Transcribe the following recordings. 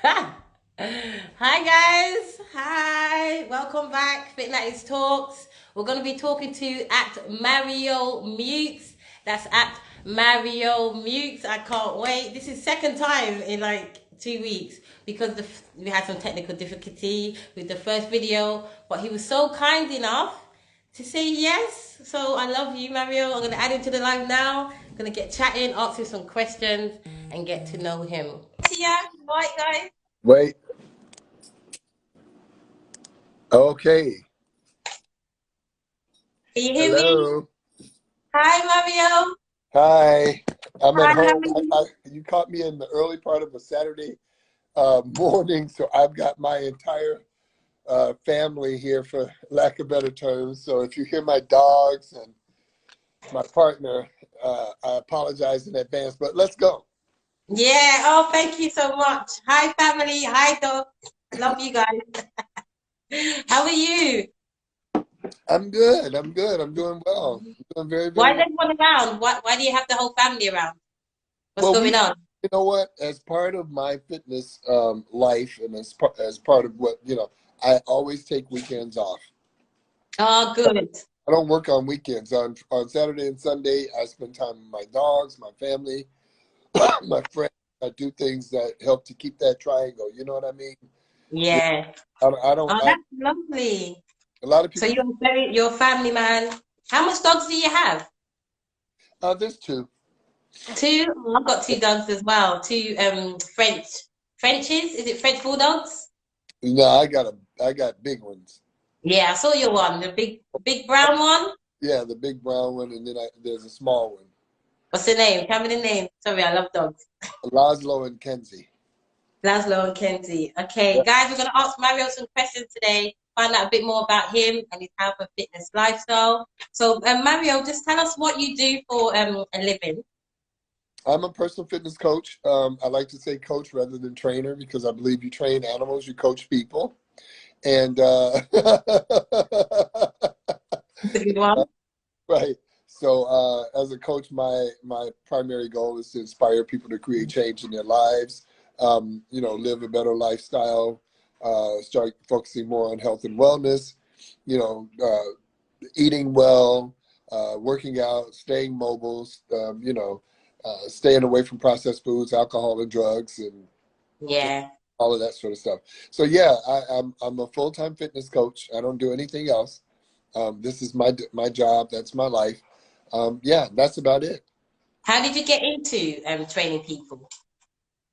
Hi guys, hi, welcome back. FitNatixs Talks. We're going to be talking to at Mareo Mutes. That's at Mareo Mutes. I can't wait. This is second time in like 2 weeks because we had some technical difficulty with the first video, but he was so kind enough to say yes. So I love you, Mario. I'm going to add him to the live now. I'm going to get chatting, ask him some questions, and get to know him. Yeah, right, guys. Wait. Okay. Can you hear me? Hello. Hi, Mario. Hi. I'm at Hi, how home. are you? You caught me in the early part of a Saturday morning, so I've got my entire family here, for lack of better terms. So if you hear my dogs and my partner, I apologize in advance. But let's go. Yeah. Oh, thank you so much. Hi, family. Hi, dog. I love you guys. How are you? I'm good. I'm good. I'm doing well. I'm doing very, Why very is well. everyone around? Why do you have the whole family around? What's Well, going on? you know what? As part of my fitness life, and as part of what I always take weekends off. Oh, good. I don't work on weekends. On Saturday and Sunday, I spend time with my dogs, my family, my friends. I do things that help to keep that triangle. You know what I mean? Yeah, Yeah. I don't. Oh, that's lovely. A lot of So people. you're a family man. How much dogs do you have? There's two. Two? Oh, I've got two dogs as well. Two Frenchies. Is it French bulldogs? No, I got big ones. Yeah, I saw your one, the big brown one. Yeah, the big brown one, and then there's a small one. What's the name? Tell me the name. Sorry, I love dogs. Laszlo and Kenzie. Laszlo and Kenzie. Okay, Yeah. guys, we're going to ask Mario some questions today, find out a bit more about him and his health and fitness lifestyle. So, Mario, just tell us what you do for a living. I'm a personal fitness coach. I like to say coach rather than trainer because I believe you train animals, you coach people. And It's a good one. right. So as a coach, my primary goal is to inspire people to create change in their lives. Live a better lifestyle. Start focusing more on health and wellness. Eating well, working out, staying mobile. Staying away from processed foods, alcohol, and drugs, and Yeah. all of that sort of stuff. So yeah, I'm a full time fitness coach. I don't do anything else. This is my job. That's my life. Yeah, that's about it. How did you get into training people?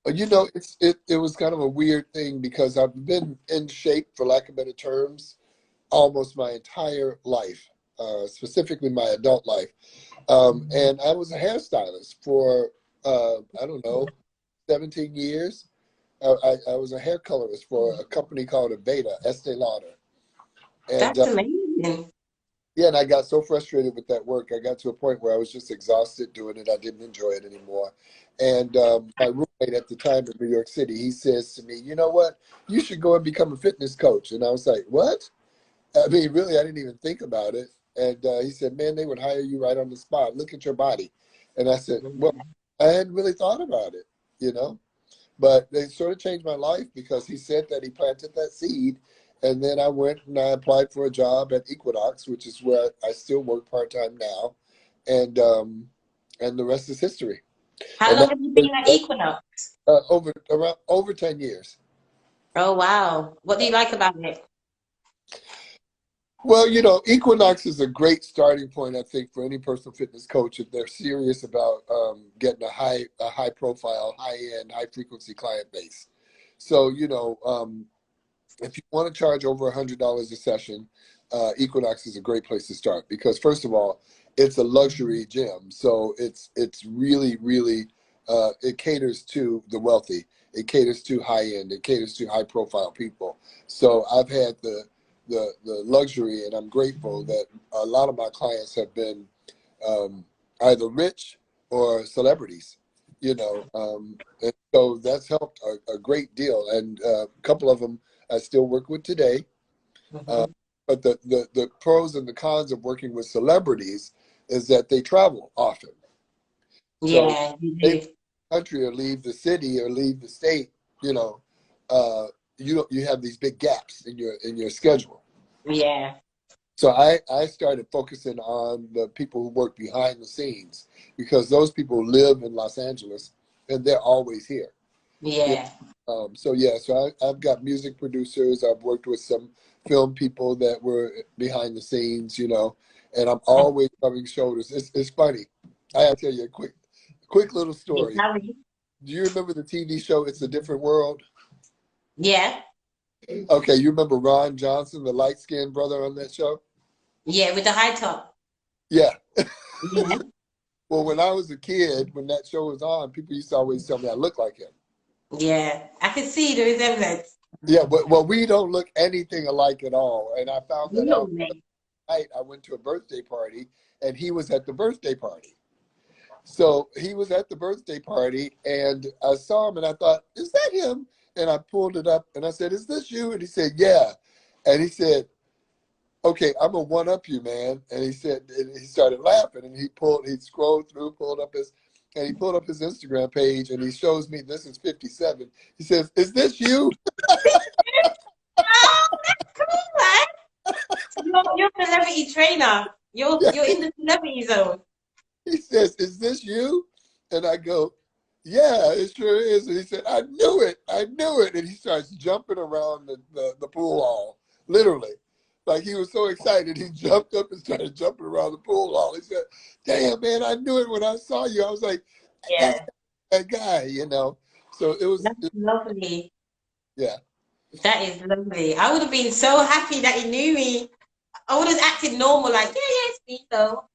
It was kind of a weird thing because I've been in shape, for lack of better terms, almost my entire life, specifically my adult life. And I was a hairstylist for I don't know, 17 years. I was a hair colorist for a company called Aveda, Estee Lauder. And That's amazing. yeah, and I got so frustrated with that work. I got to a point where I was just exhausted doing it. I didn't enjoy it anymore. And my roommate at the time in New York City, he says to me, "You know what? You should go and become a fitness coach." And I was like, "What?" I mean, really, I didn't even think about it. And he said, "Man, they would hire you right on the spot. Look at your body." And I said, "Well, I hadn't really thought about it, you know." But they sort of changed my life because he said that he planted that seed. And then I went and I applied for a job at Equinox, which is where I still work part time now. And the rest is history. How And long have you been at that's Equinox? over 10 years. Oh, wow. What do you like about it? Well, Equinox is a great starting point, I think, for any personal fitness coach if they're serious about getting a high profile, high end, high frequency client base. So, if you want to charge over $100 a session, Equinox is a great place to start because first of all, it's a luxury gym, so it's really really it caters to the wealthy. It caters to high end. It caters to high profile people. So I've had the luxury, and I'm grateful that a lot of my clients have been either rich or celebrities. And so that's helped a great deal. And a couple of them I still work with today. Uh, Mhm. but the pros and the cons of working with celebrities is that they travel often. So Yeah, you they leave do. the country or leave the city or leave the state, you know, you have these big gaps in your schedule. Yeah. So I started focusing on the people who work behind the scenes, because those people live in Los Angeles and they're always here. Yeah. So yeah, so I've got music producers. I've worked with some film people that were behind the scenes, and I'm always rubbing shoulders. It's funny. I gotta tell you a quick little story. Do you remember the TV show It's a Different World? Yeah. Okay, you remember Ron Johnson, the light-skinned brother on that show? Yeah, with the high top. Yeah. Yeah. Well, when I was a kid, when that show was on, people used to always tell me I look like him. Yeah. I can see the resemblance. Yeah, but well, we don't look anything alike at all. And I found that out Really? night. I went to a birthday party, and he was at the birthday party. So he was at the birthday party, and I saw him, and I thought, "Is that him?" And I pulled it up, and I said, "Is this you?" And he said, "Yeah." And he said, "Okay, I'm gonna one up you, man." And he said, and he started laughing, and he scrolled through, and he pulled up his Instagram page, and he shows me this is 57. He says, "Is this you?" Oh, that's cool, man. You're a celebrity trainer. Yeah. You're in the celebrity zone. He says, "Is this you?" And I go, "Yeah, it sure is." And he said, "I knew it. I knew it." And he starts jumping around the pool hall, literally. Like he was so excited, he jumped up and started jumping around the pool hall. He said, "Damn, man, I knew it when I saw you." I was like, "That's Yeah. that guy." So That's lovely. yeah. That is lovely. I would have been so happy that he knew me. I would have acted normal, like, yeah, yeah, it's me though.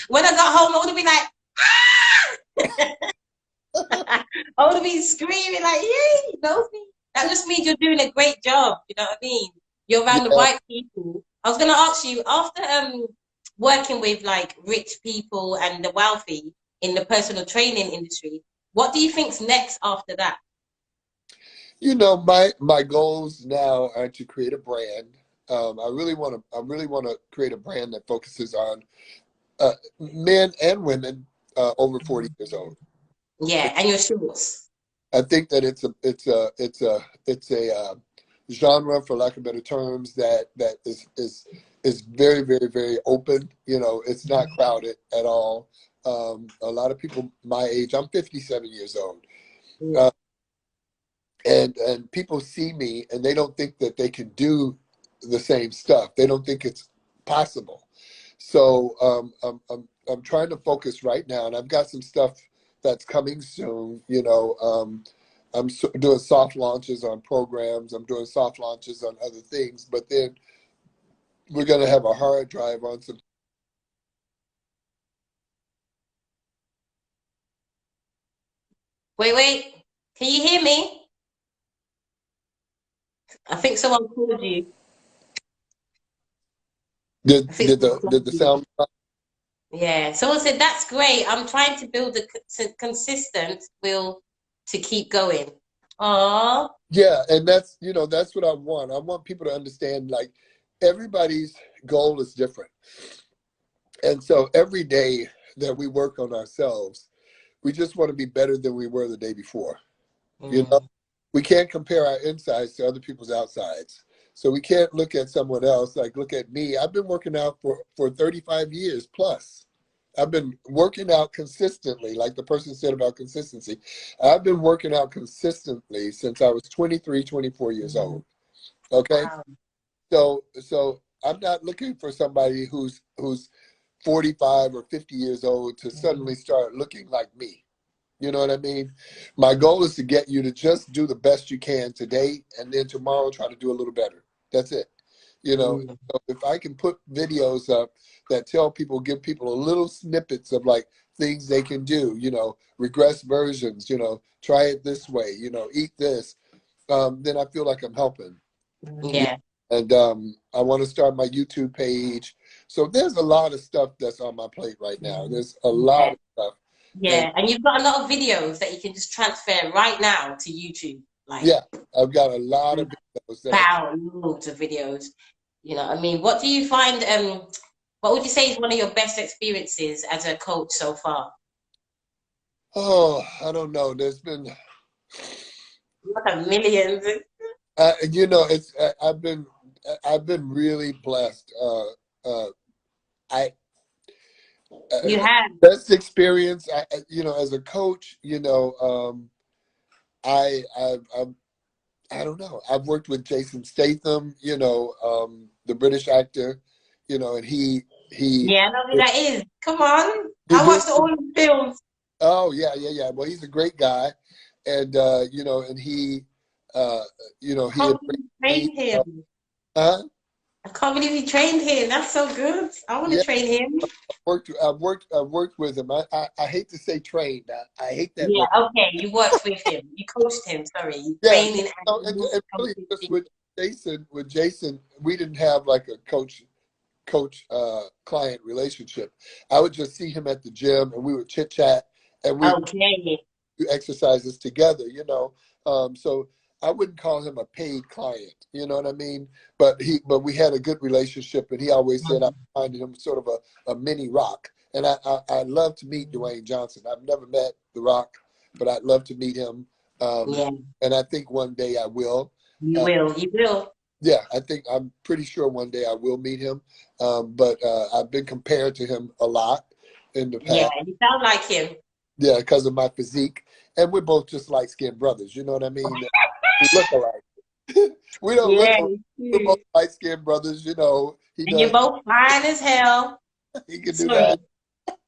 When I got home, I would have been like, ah! I would have been screaming like, yeah, he knows me. That just means you're doing a great job. You know what I mean? You're around the Yeah. right people. I was gonna ask you, after working with like rich people and the wealthy in the personal training industry, what do you think's next after that? My goals now are to create a brand. I really want to create a brand that focuses on men and women over 40 years old. Yeah, and your shorts. I think that it's a genre, for lack of better terms, that is very, very, very open. It's not crowded at all. A lot of people my age, I'm 57 years old, Yeah. uh, and people see me and they don't think that they can do the same stuff. They don't think it's possible. So I'm trying to focus right now, and I've got some stuff that's coming soon. Doing soft launches on programs. I'm doing soft launches on other things, but then we're going to have a hard drive on some. Wait, wait. Can you hear me? I think someone called you. Did I think did someone the called did the you. sound? Yeah. Someone said that's great. I'm trying to build a consistent will to keep going. Oh, Yeah, and that's what I want. I want people to understand, like, everybody's goal is different, and so every day that we work on ourselves, we just want to be better than we were the day before. You know, mm, we can't compare our insides to other people's outsides. So we can't look at someone else, like look at me. I've been working out for 35 years plus. I've been working out consistently, like the person said about consistency. I've been working out consistently since I was 23, 24 years mm, old. Okay? wow. So I'm not looking for somebody who's 45 or 50 years old to suddenly start looking like me. You know what I mean? My goal is to get you to just do the best you can today, and then tomorrow try to do a little better. That's it. Mm, So if I can put videos up that give people a little snippets of like things they can do, regress versions, try it this way, eat this, then I feel like I'm helping. Yeah. yeah. And I want to start my YouTube page. So there's a lot of stuff that's on my plate right now. There's a lot Yeah. of stuff. And Yeah. And you've got a lot of videos that you can just transfer right now to YouTube. Like yeah, I've got a lot of videos that I can. loads of videos. You know what I mean? What do you find what would you say is one of your best experiences as a coach so far? Oh, I don't know. There's been What a millions. I've been really blessed. I You have. Best experience. As a coach, I I don't know. I've worked with Jason Statham, the British actor, and he Yeah, I know who that is. Come on. he I do. watched all the films. Oh yeah, yeah, yeah. Well, he's a great guy, and and uh, I he can't embraced believe you me. trained him. Uh, I can't believe you trained him. That's so good. I want to yeah, train him. I've worked with him. I hate to say trained. I hate that Yeah, word. okay. You worked with him. You coached him. Sorry, you Yeah, yeah. training and No, you also and really coaching just him. With Jason, we didn't have like a coach client relationship. I would just see him at the gym and we would chit chat and we Okay. do exercises together. So I wouldn't call him a paid client, you know what I mean? But we had a good relationship, and he always said I find him sort of a mini Rock. And I love to meet Dwayne Johnson. I've never met The Rock, but I'd love to meet him. Um, Yeah, and I think one day I will. you Uh, will. You will. yeah, I'm pretty sure one day I will meet him. But I've been compared to him a lot in the Yeah, past. you sound like him. Yeah, because of my physique, and we're both just light skinned brothers. You know what I mean? We look alike. We don't look Yeah, alike. you We're both do. light skinned brothers. He And you're does. both fine as hell. He can do that.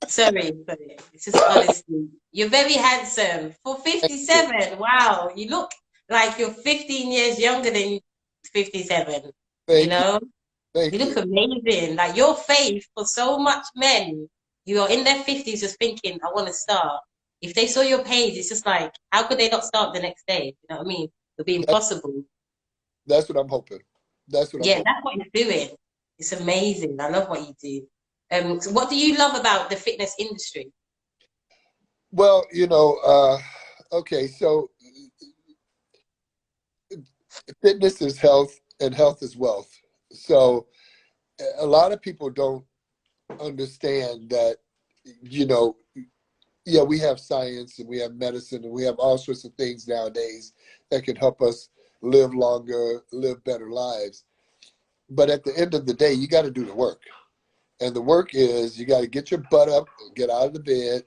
Sorry, sorry. It's just honesty. You're very handsome. For Thank you. 57, wow. You look like you're 15 years younger than 57, you Thank you. know? You Thank look you. amazing. Like your face for so much men, you are in their 50s just thinking, I want to start. If they saw your page, it's just like, how could they not start the next day? You know what I mean? It'd be That, impossible. that's what I'm hoping. That's what I'm Yeah, hoping. that's what you're doing. It's amazing. I love what you do. So what do you love about the fitness industry? Well, okay, so fitness is health and health is wealth. So a lot of people don't understand that, you know, yeah, we have science and we have medicine and we have all sorts of things nowadays that can help us live longer, live better lives. But at the end of the day, you got to do the work. And the work is you got to get your butt up, get out of the bed,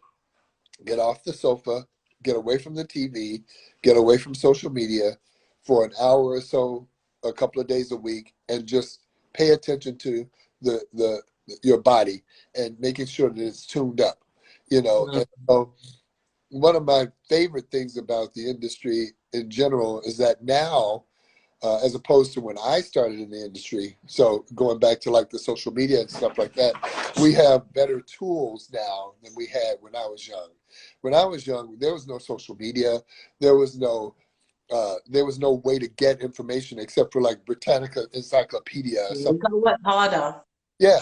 get off the sofa, get away from the TV, get away from social media for an hour or so, a couple of days a week, and just pay attention to the your body and making sure that it's tuned up. Mm. And so one of my favorite things about the industry in general is that now, as opposed to when I started in the industry, so going back to like the social media and stuff like that, we have better tools now than we had when I was young. When I was young, there was no social media, there was no there was no way to get information except for like Britannica Encyclopedia or You something. gotta work harder. Yeah,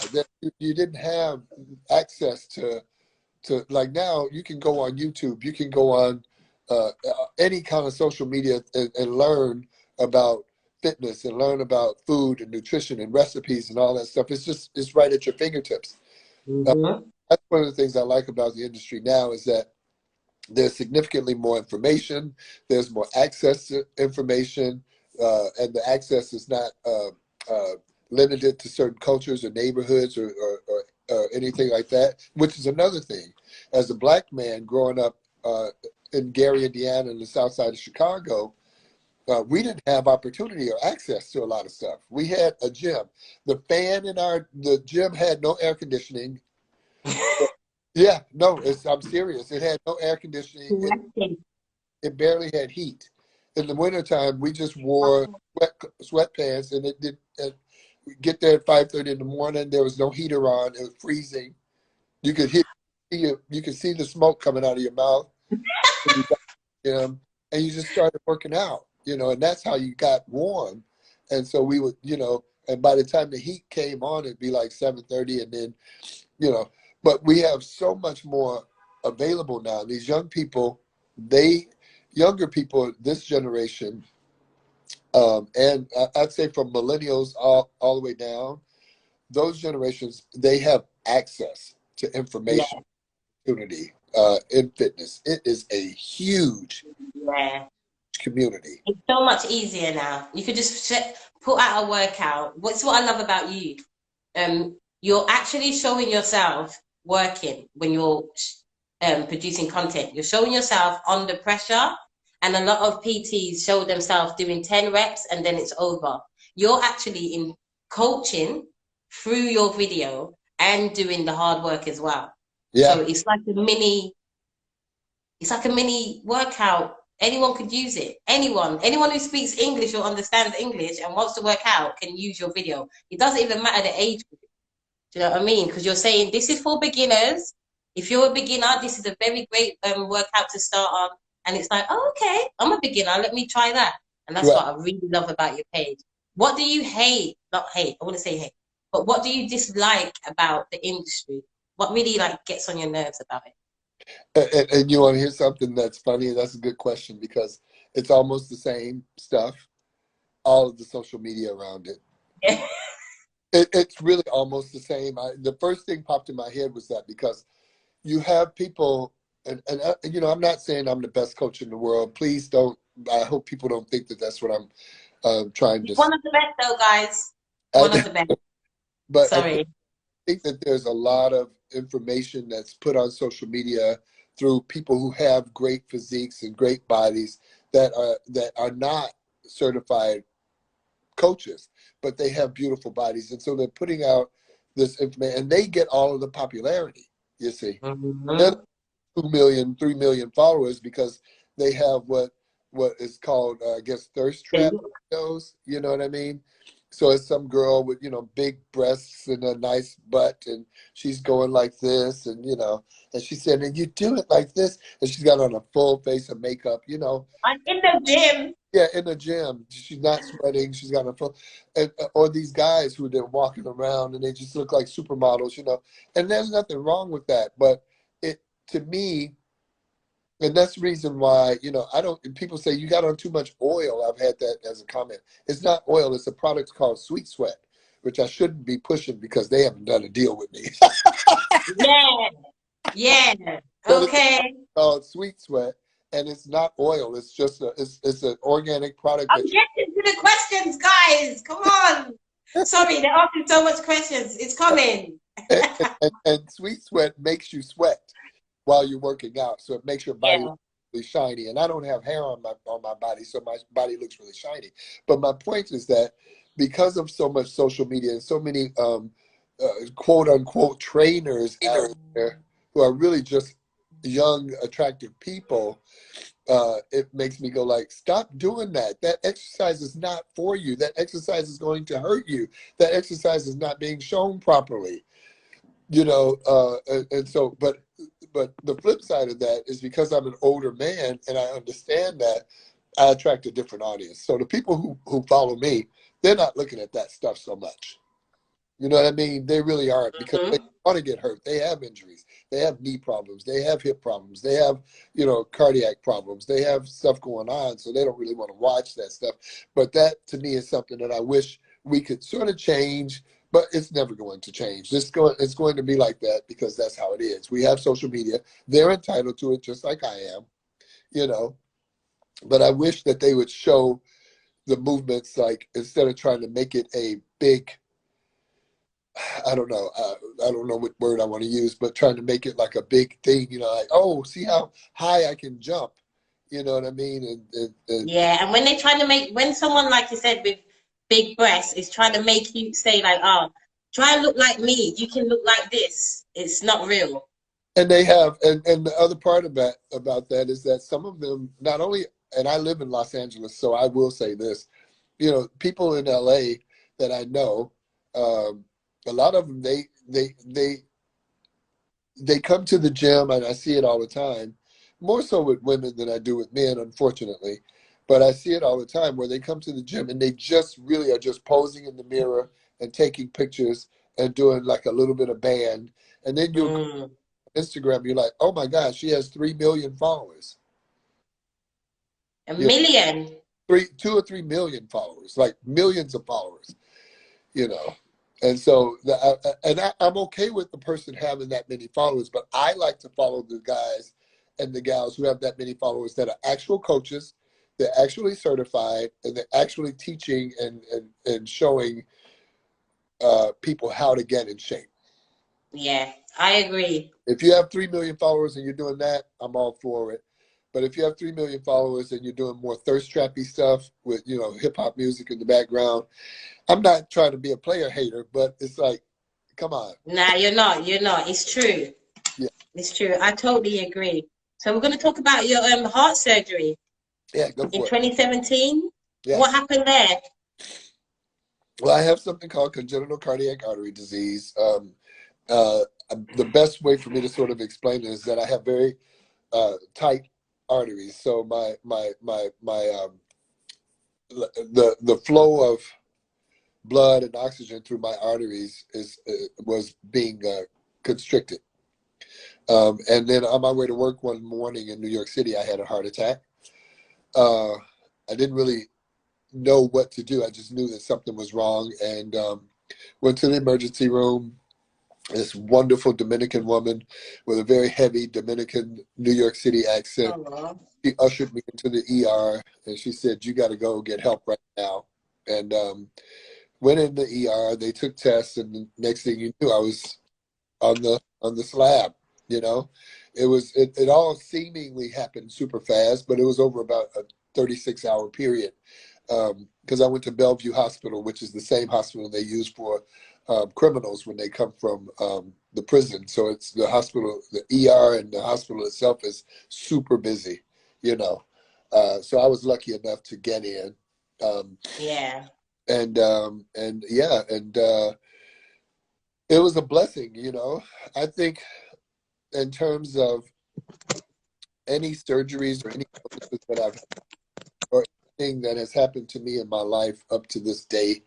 you didn't have access to like now you can go on YouTube, you can go on any kind of social media and learn about fitness and learn about food and nutrition and recipes and all that stuff. It's right at your fingertips. Uh, Hmm. that's one of the things I like about the industry now is that there's significantly more information. There's more access to information, and the access is not limited to certain cultures or neighborhoods or anything like that. Which is another thing. As a black man growing up in Gary, Indiana, in the South Side of Chicago, we didn't have opportunity or access to a lot of stuff. We had a gym. The gym had no air conditioning. Yeah, no, I'm serious. It had no air conditioning. It barely had heat. In the wintertime, we just wore sweatpants, and it did. We get there at 5:30 in the morning. There was no heater on. It was freezing. You could you could see the smoke coming out of your mouth. When you got to the gym, and you just started working out. And that's how you got warm. And so we would, and by the time the heat came on, it'd be like 7:30, and then you know but we have so much more available now. These they younger people, this generation, and I'd say from millennials all the way down, those generations, they have access to Yeah, information opportunity in fitness. It is a huge yeah. community. It's so much easier now. You could just put out a workout. What's what I love about you? You're actually showing yourself working when you're producing content. You're showing yourself under pressure, and a lot of PTs show themselves doing 10 reps and then it's over. You're actually in coaching through your video and doing the hard work as well. Yeah. So it's like a mini workout. Anyone could use it. Anyone who speaks English or understands English and wants to work out can use your video. It doesn't even matter the age group. Do you know what I mean? Because you're saying this is for beginners. If you're a beginner, this is a very great workout to start on. And it's like, oh, okay, I'm a beginner. Let me try that. And that's Right. what I really love about your page. What do you hate? Not hate. I want to say hate. But what do you dislike about the industry? What really like gets on your nerves about it? And you want to hear something that's funny? That's a good question because it's almost the same stuff, all of the social media around it. Yeah. It's really almost the same. The first thing popped in my head was that because you have people, and I'm not saying I'm the best coach in the world. Please don't. I hope people don't think that that's what I'm trying to. One of the best, though, guys. One of I, the best. but I Sorry. think that there's a lot of information that's put on social media through people who have great physiques and great bodies that are not certified coaches, but they have beautiful bodies, and so they're putting out this information, and they get all of the popularity. You see, they're Mm-hmm. 2 million, 3 million followers because they have what is called, I guess, thirst trap videos. You know what I mean? So it's some girl with big breasts and a nice butt, and she's going like this, and she said, "And you do it like this," and she's got on a full face of makeup. I'm in the gym. Yeah, in the gym, she's not sweating. She's got a full, and or these guys who they're walking around and they just look like supermodels. And there's nothing wrong with that, but it to me, and that's the reason why I don't. And people say you got on too much oil. I've had that as a comment. It's not oil. It's a product called Sweet Sweat, which I shouldn't be pushing because they haven't done a deal with me. Yeah. Yeah. But it's Okay. called Sweet Sweat, and it's not oil. It's just it's an organic product I'm that getting to the questions, guys. Come on. Sorry, they're asking so much questions. It's coming. and Sweet Sweat makes you sweat while you're working out, so it makes your body look Yeah. really shiny. And I don't have hair on my body, so my body looks really shiny. But my point is that because of so much social media and so many quote unquote trainers out there who are really just young, attractive people, it makes me go like, stop doing that. That exercise is not for you. That exercise is going to hurt you. That exercise is not being shown properly. And so, but the flip side of that is because I'm an older man and I understand that, I attract a different audience. So the people who follow me, they're not looking at that stuff so much. You know what I mean? They really aren't because they Mm-hmm. want to get hurt. They have injuries. They have knee problems. They have hip problems. They have, cardiac problems. They have stuff going on. So they don't really want to watch that stuff. But that to me is something that I wish we could sort of change, but it's never going to change. It's going to be like that because that's how it is. We have social media. They're entitled to it just like I am, you know. But I wish that they would show the movements like instead of trying to make it a big I don't know. I don't know what word I want to use, but trying to make it like a big thing, like, oh, see how high I can jump. You know what I mean? And Yeah, and when they're trying to make, when someone, like you said, with big breasts is trying to make you say, like, oh, try and look like me. You can look like this. It's not real. they have, and the other part about that is that some of them not only, and I live in Los Angeles, so I will say this, people in LA that I know, a lot of them they come to the gym, and I see it all the time, more so with women than I do with men, unfortunately. But I see it all the time where they come to the gym and they just really are just posing in the mirror and taking pictures and doing like a little bit of band. And then you'll go Mm. on Instagram, you're like, oh my gosh, she has 3 million followers. A You know, million. 2 or 3 million followers, like millions of followers. you know. And so, I'm okay with the person having that many followers, but I like to follow the guys and the gals who have that many followers that are actual coaches, They're actually certified, and they're actually teaching and showing people how to get in shape. Yeah, I agree. If you have 3 million followers and you're doing that, I'm all for it. But if you have 3 million followers and you're doing more thirst trappy stuff with, you know, hip hop music in the background, I'm not trying to be a player hater, but it's like, come on. Nah, you're not. You're not. It's true. Yeah. It's true. I totally agree. So we're going to talk about your heart surgery Yeah, go in for it. 2017. What Yes. happened there? Well, I have something called congenital cardiac artery disease. The best way for me to sort of explain it is that I have very tight arteries. So the flow of blood and oxygen through my arteries was being constricted. And then on my way to work one morning in New York City, I had a heart attack. I didn't really know what to do. I just knew that something was wrong, and went to the emergency room. This wonderful Dominican woman with a very heavy Dominican New York City accent. Oh, She ushered me into the ER, and she said, "You got to go get help right now." And went in the ER. They took tests, and the next thing you knew, I was on the slab. You know, it all seemingly happened super fast, but it was over about a 36-hour period. Because I went to Bellevue Hospital, which is the same hospital they use for criminals when they come from the prison. So it's the hospital, the ER, and the hospital itself is super busy. You know, so I was lucky enough to get in. Um, yeah. and yeah, and it was a blessing. You know, I think in terms of any surgeries or any illnesses that I've had, or anything that has happened to me in my life up to this day,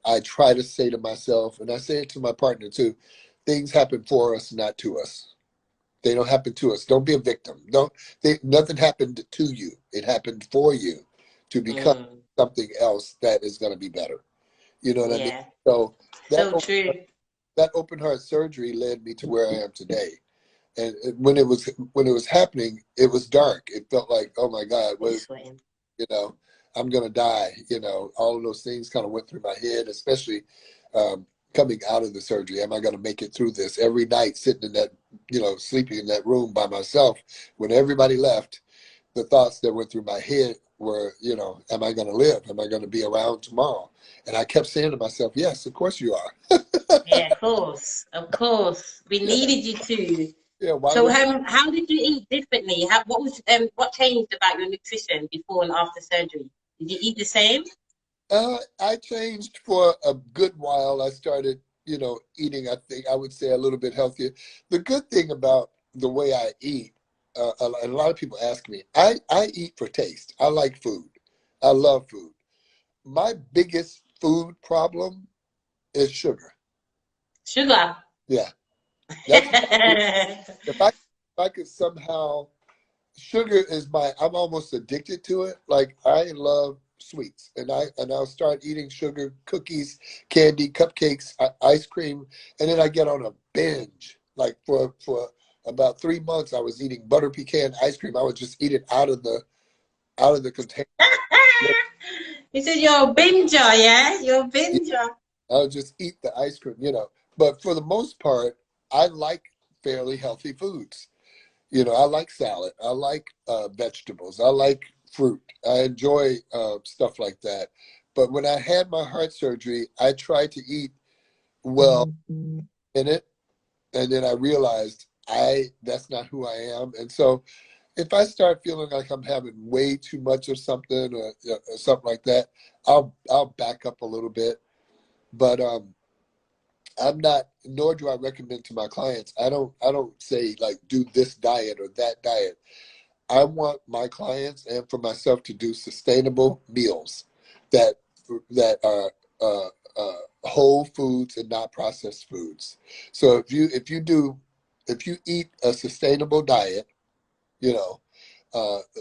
I try to say to myself, and I say it to my partner too, things happen for us, not to us. They don't happen to us. Don't be a victim. Don't think nothing happened to you. It happened for you to become Mm, something else that is going to be better. You know what I mean? yeah. So that So true. that open heart surgery led me to where I am today. And when it was happening, it was dark. It felt like, oh my God, You're what sweating. you know, I'm gonna die. You know, all of those things kind of went through my head, especially coming out of the surgery. Am I gonna make it through this? Every night, sitting in that, sleeping in that room by myself, when everybody left, the thoughts that went through my head were, am I gonna live? Am I gonna be around tomorrow? And I kept saying to myself, yes, of course you are. Yeah, of course. Of course. We Yeah, needed you to. yeah. Why So would how did you eat differently? What changed about your nutrition before and after surgery? Did you eat the same? I changed for a good while. I started, eating, I think I would say a little bit healthier. The good thing about the way I eat, and a lot of people ask me, I eat for taste. I like food. I love food. My biggest food problem is sugar. Sugar. Yeah. That's if I could somehow sugar is I'm almost addicted to it. Like I love sweets, and I'll start eating sugar, cookies, candy, cupcakes, ice cream, and then I get on a binge. Like for about 3 months, I was eating butter pecan ice cream. I would just eat it out of the container. You said you're a binger, yeah? You're a binger. I would just eat the ice cream. But for the most part, I like fairly healthy foods. I like salad. I like vegetables. I like fruit. I enjoy stuff like that. But when I had my heart surgery, I tried to eat well in it, and then I realized that's not who I am. And so if I start feeling like I'm having way too much of something or something like that, I'll back up a little bit. But I'm not, nor do I recommend to my clients. I don't say like do this diet or that diet. I want my clients and for myself to do sustainable meals that that are whole foods and not processed foods. So if you eat a sustainable diet, you know,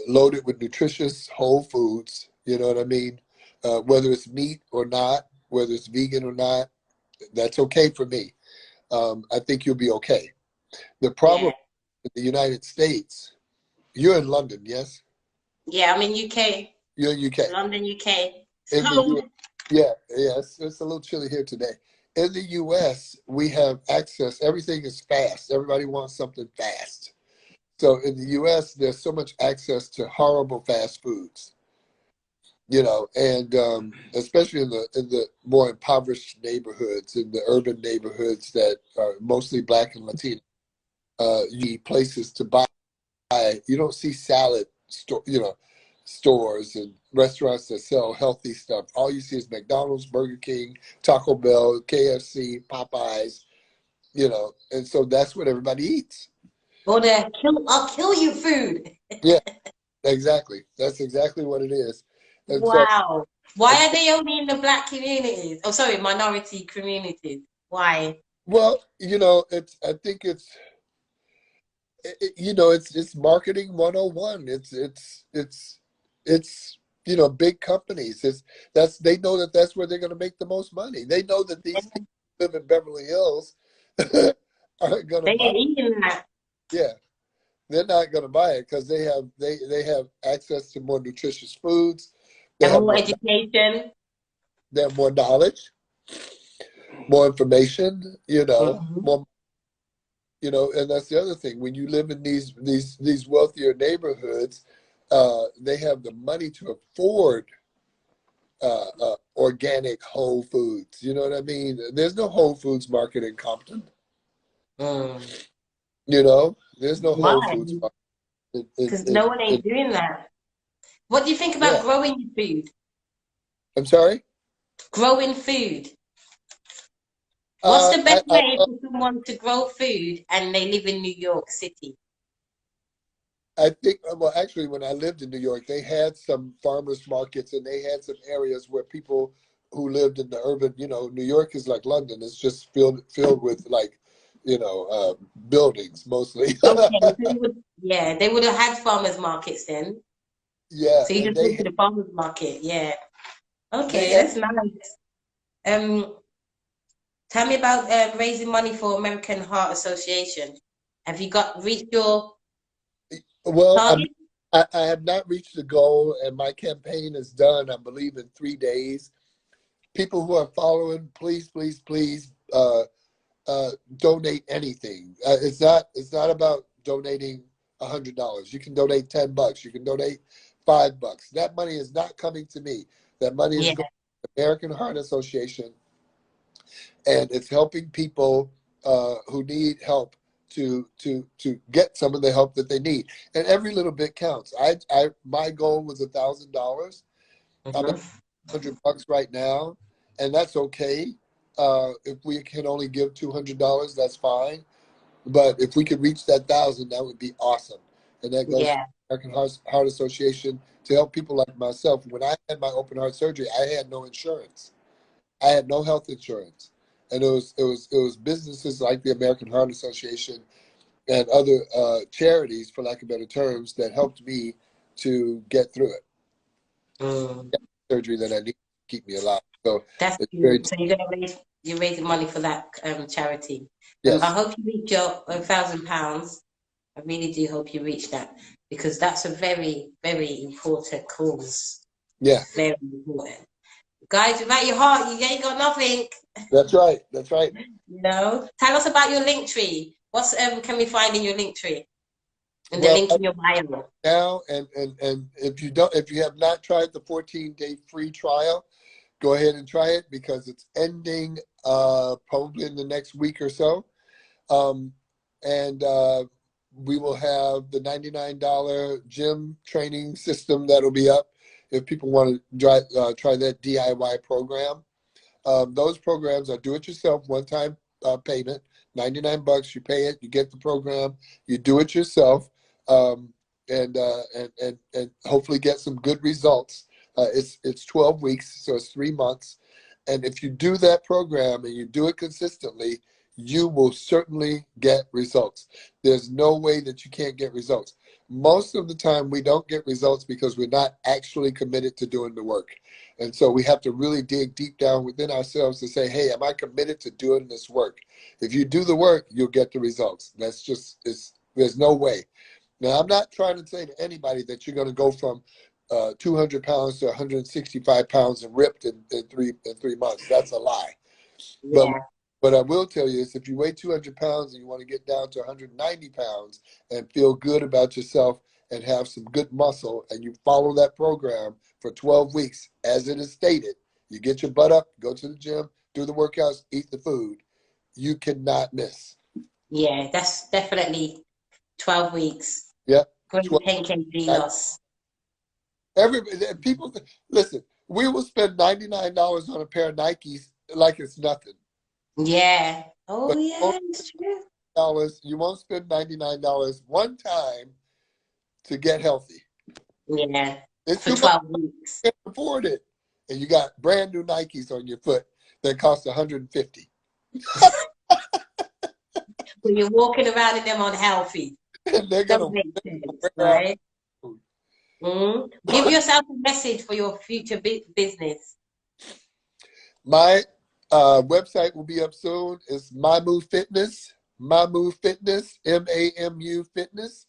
loaded with nutritious whole foods, you know what I mean? Whether it's meat or not, whether it's vegan or not, that's okay for me. I think you'll be okay. The problem Yeah. in the United States, you're in London, yes? Yeah, I'm in UK, You're in UK. London, UK. It's In the cold. US, yeah, yeah, it's a little chilly here today. In the US, we have access. Everything is fast. Everybody wants something fast. So in the US, there's so much access to horrible fast foods, and especially in the more impoverished neighborhoods, in the urban neighborhoods that are mostly Black and Latino, you need places to buy. You don't see stores and restaurants that sell healthy stuff. All you see is McDonald's, Burger King, Taco Bell, KFC, Popeyes, and so that's what everybody eats. Or the I'll kill you food. Yeah, exactly. That's exactly what it is. And so, Wow. Why and are they only in the black communities? Oh, sorry, minority communities. Why? well, I think it's marketing 101. It's big companies. They know that that's where they're going to make the most money. They know that these people who live in Beverly Hills aren't going to They buy it. ain't eating that. Yeah, they're not going to buy it because they have access to more nutritious foods. They And have more more education. they have more knowledge, more information, Mhm. more. And that's the other thing. When you live in these wealthier neighborhoods, they have the money to afford organic whole foods. You know what I mean? There's no Whole Foods market in Compton. Mm. There's no Whole Why? Foods market. Because no one ain't doing that. What do you think about Yeah, growing your food? I'm sorry. Growing food. What's the I, best I way for someone to grow food and they live in New York City? I think, well, actually, when I lived in New York, they had some farmers markets and they had some areas where people who lived in the urban, New York is like London. It's just filled with like, buildings mostly. Okay, so yeah, they would have had farmers markets then. Yeah, So you and just went to the farmers market, yeah. they Okay, had, that's nice. Um, Tell me about raising money for American Heart Association. Have you got reached your well, target? I have not reached the goal, and my campaign is done, I believe, in 3 days. People who are following, please, please, please, donate anything. It's not about donating $100. You can donate $10. You can donate $5. That money is not coming to me. That money is Yeah. going to the American Heart Association, and it's helping people who need help to get some of the help that they need. And every little bit counts. My goal was $1,000. I'm at Mhm. $100 right now, and that's okay. If we can only give $200, that's fine. But if we could reach that 1,000, that would be awesome. And that goes to Yeah. the American Heart Association to help people like myself. When I had my open heart surgery, I had no insurance. I had no health insurance, and it was businesses like the American Heart Association and other charities, for lack of better terms, that helped me to get through it. Mm. Surgery that I need to keep me alive. So That's it's very good. So you're raising money for that charity. I yes, hope you reach your £1,000. I really do hope you reach that because that's a very, very important cause. yeah, Very important. Guys, without your heart, you ain't got nothing. that's right, that's right. Tell us about your link tree. What's can we find in your link tree? In the Well, link in your bio. now and if you have not tried the 14-day free trial, go ahead and try it because it's ending probably in the next week or so. Um, and we will have the $99 gym training system that'll be up if people want to try that DIY program. Those programs are do-it-yourself, one-time payment, $99. You pay it, you get the program, you do it yourself, um, and hopefully get some good results. It's 12 weeks, so it's 3 months. And if you do that program and you do it consistently, you will certainly get results. There's no way that you can't get results. Most of the time, we don't get results because we're not actually committed to doing the work. And so we have to really dig deep down within ourselves to say, hey, am I committed to doing this work? If you do the work, you'll get the results. There's no way. Now, I'm not trying to say to anybody that you're going to go from 200 pounds to 165 pounds and ripped in 3 months. That's a lie. But Yeah. what I will tell you is if you weigh 200 pounds and you want to get down to 190 pounds and feel good about yourself and have some good muscle, and you follow that program for 12 weeks, as it is stated, you get your butt up, go to the gym, do the workouts, eat the food, you cannot miss. Yeah, that's definitely 12 weeks. Yeah. Great 12, 10 kg loss. people, listen, we will spend $99 on a pair of Nikes like it's nothing. Yeah. Oh, But yeah, it's true. you won't spend $99 one time to get healthy. Yeah. It's For too much. 12 weeks. You can't afford it. And you got brand new Nikes on your foot that cost $150. So you're walking around in them unhealthy. And they're Don't gonna make sense, wear out. right? Give yourself a message for your future business. My website will be up soon. It's Mamu Fitness. Mamu Fitness, MAMU Fitness.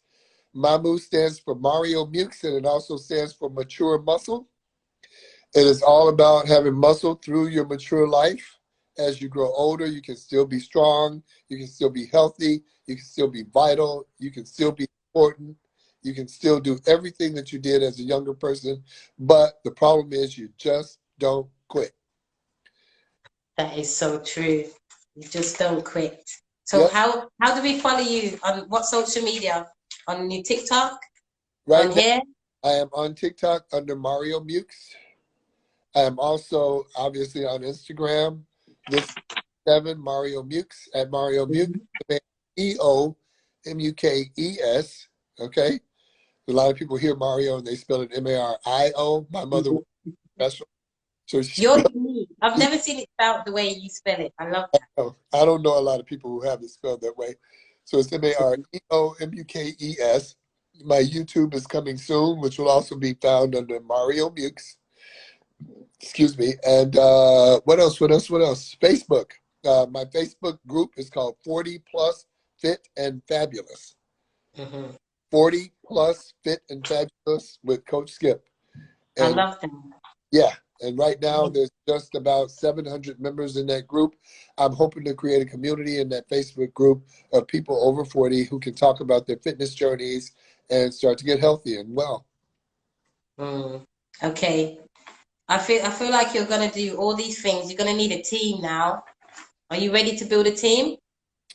Mamu stands for Mareo Mukes, and it also stands for Mature Muscle. It is all about having muscle through your mature life. As you grow older, you can still be strong, you can still be healthy, you can still be vital, you can still be important, you can still do everything that you did as a younger person. But the problem is you just don't quit. That is so true. You just don't quit. So Yep. how do we follow you on what social media? On your TikTok? Right On now, here? I am on TikTok under Mareo Mukes. I am also obviously on Instagram. This 7 Mareo Mukes at Mareo Mukes. EOMUKES. Okay. A lot of people hear Mario and they spell it Mario. My mother was special. So You're unique. I've never seen it spelled the way you spell it. I love I don't know a lot of people who have it spelled that way. So it's MareoMukes. My YouTube is coming soon, which will also be found under Mario Mukes. Excuse me. And what else? Facebook. My Facebook group is called 40 Plus Fit and Fabulous. that. 40 Plus Fit and Fabulous with Coach Skip. I And love that. yeah, and right now there's just about 700 members in that group. I'm hoping to create a community in that Facebook group of people over 40 who can talk about their fitness journeys and start to get healthy and well. Okay. I feel like you're gonna do all these things. You're gonna need a team now. Are you ready to build a team?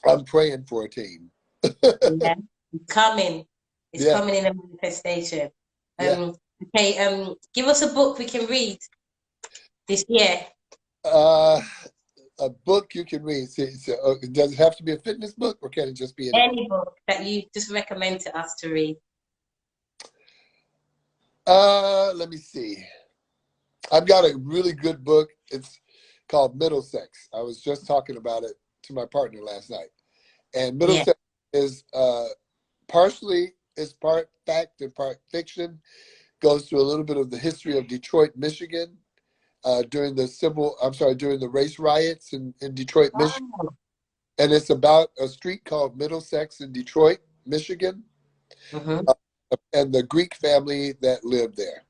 I'm praying for a team. Yeah. It's coming. It's Yeah, coming in a manifestation. yeah. Okay, give us a book we can read this year. Uh, a book you can read. Does it have to be a fitness book or can it just be any book? Any book that you just recommend to us to read. Let me see. I've got a really good book. It's called Middlesex. I was just talking about it to my partner last night. And Yeah. Middlesex is partially is part fact and part fiction. Goes through a little bit of the history of Detroit, Michigan, during the race riots in Detroit, Michigan. Oh. And it's about a street called Middlesex in Detroit, Michigan, Mm-hmm. and the Greek family that lived there.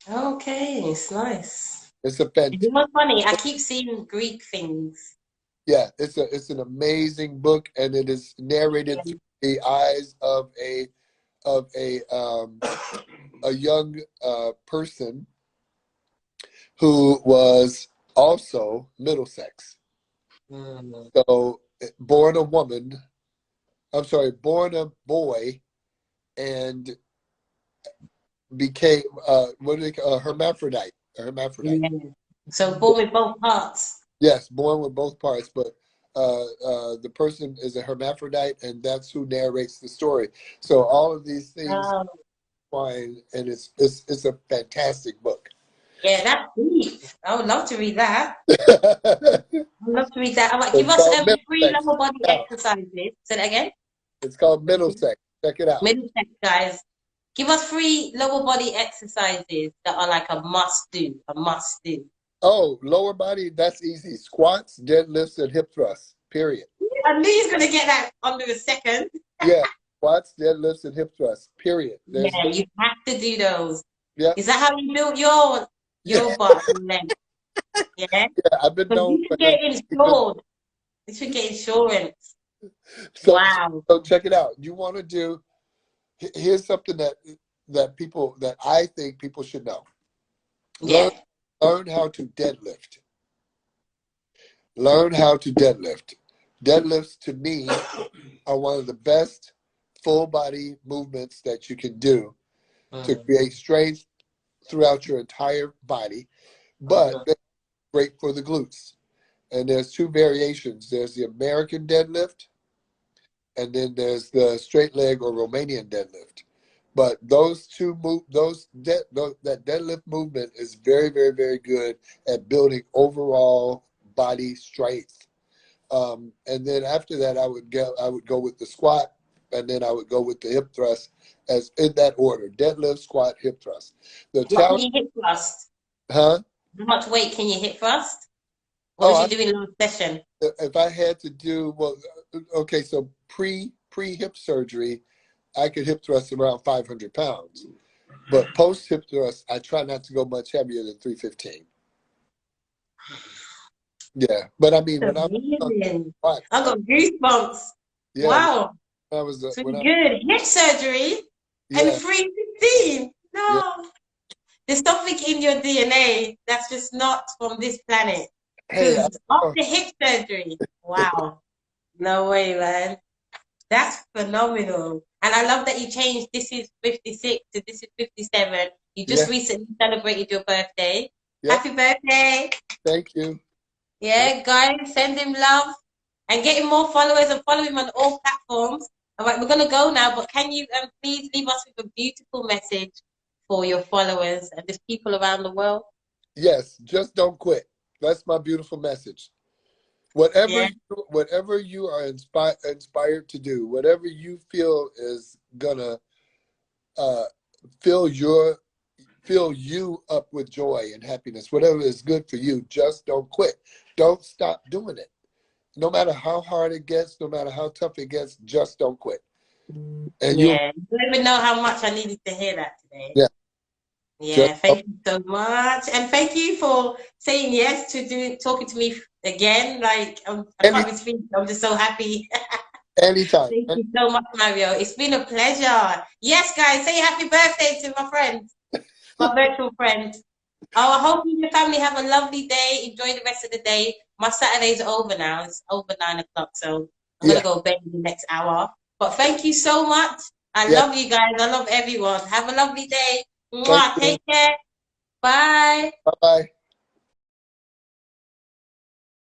Okay, it's nice. It's a You know what's funny? I keep seeing Greek things. yeah, it's an amazing book, and it is narrated through the eyes of a young person who was also Middlesex. Mm. So born a woman, born a boy, and became what do they call hermaphrodite? A hermaphrodite. Yeah. So born with both parts. Yes, born with both parts, but the person is a hermaphrodite, and that's who narrates the story. So all of these things, Oh, fine, and it's a fantastic book. yeah, that's deep. I would love to read that. It's I'd love to read that. All right, give us called free Middlesex. lower body Check it out. exercises. Say that again. It's called Middlesex. Check it out. Middle step, guys. Give us free lower body exercises that are like a must do. A must do. Oh, lower body, that's easy. Squats, deadlifts, and hip thrusts. Period. I knew he's gonna get that under a second. Yeah, squats, deadlifts, and hip thrusts. Period. There's Yeah, no. you have to do those. Yeah. Is that how you built Yeah. your butt and leg? Yeah, Yeah. I've been because known you for should this get because insured. You should get insurance. so Wow. so check it out. You want to do here's something that people that I think people should know. Learn Yeah. learn how to deadlift. Learn how to deadlift. Deadlifts to me are one of the best full body movements that you can do to Mm. create strength throughout your entire body, but Mhm. they're great for the glutes. And there's two variations. There's the American deadlift, and then there's the straight leg or Romanian deadlift. But those two that deadlift movement is very, very, very good at building overall body strength. And then after that, I would go with the squat, and then I would go with the hip thrust as in that order: deadlift, squat, hip thrust. The What can challenge, you hit thrust? huh? How much weight can you hit thrust? What Oh, was you doing last session? if I had to do well, okay, so pre hip surgery, I could hip thrust around 500 pounds, but post hip thrust, I try not to go much heavier than 315. Yeah, but I mean, when I'm Amazing. what, I got goosebumps. yeah, Wow. when I was It's when really I good. Hip surgery and yeah 315. yeah. No. There's something in your DNA that's just not from this planet. Hey, Because oh, after hip surgery, wow. No way, man. That's phenomenal. And I love that you changed this is 56 to this is 57. You just yeah, recently celebrated your birthday. yep. Happy birthday. Thank you. Yeah. Yeah, guys, send him love and get him more followers and follow him on all platforms. All right, we're going to go now, but can you please leave us with a beautiful message for your followers and just people around the world? Yes, just don't quit. That's my beautiful message. Yeah. Whatever you are inspired to do, whatever you feel is gonna uh, fill your fill you up with joy and happiness. Whatever is good for you, just don't quit. Don't stop doing it. No matter how hard it gets, no matter how tough it gets, just don't quit. And you'll Yeah. You don't even know how much I needed to hear that today. yeah, just Yeah, thank you so much. And thank you for saying yes to talking to me again. Like, I any can't even speak. I'm just so happy. anytime. Thank you so much, Mario. It's been a pleasure. Yes, guys, say happy birthday to my friend, my virtual friend. Oh, I hope you and your family have a lovely day. Enjoy the rest of the day. My Saturday's over now. It's over 9 o'clock, so I'm gonna Yeah, go bed in the next hour. But thank you so much. I yeah. love you guys. I love everyone. Have a lovely day. Thank Mwah. you. Take care. Bye. Bye bye.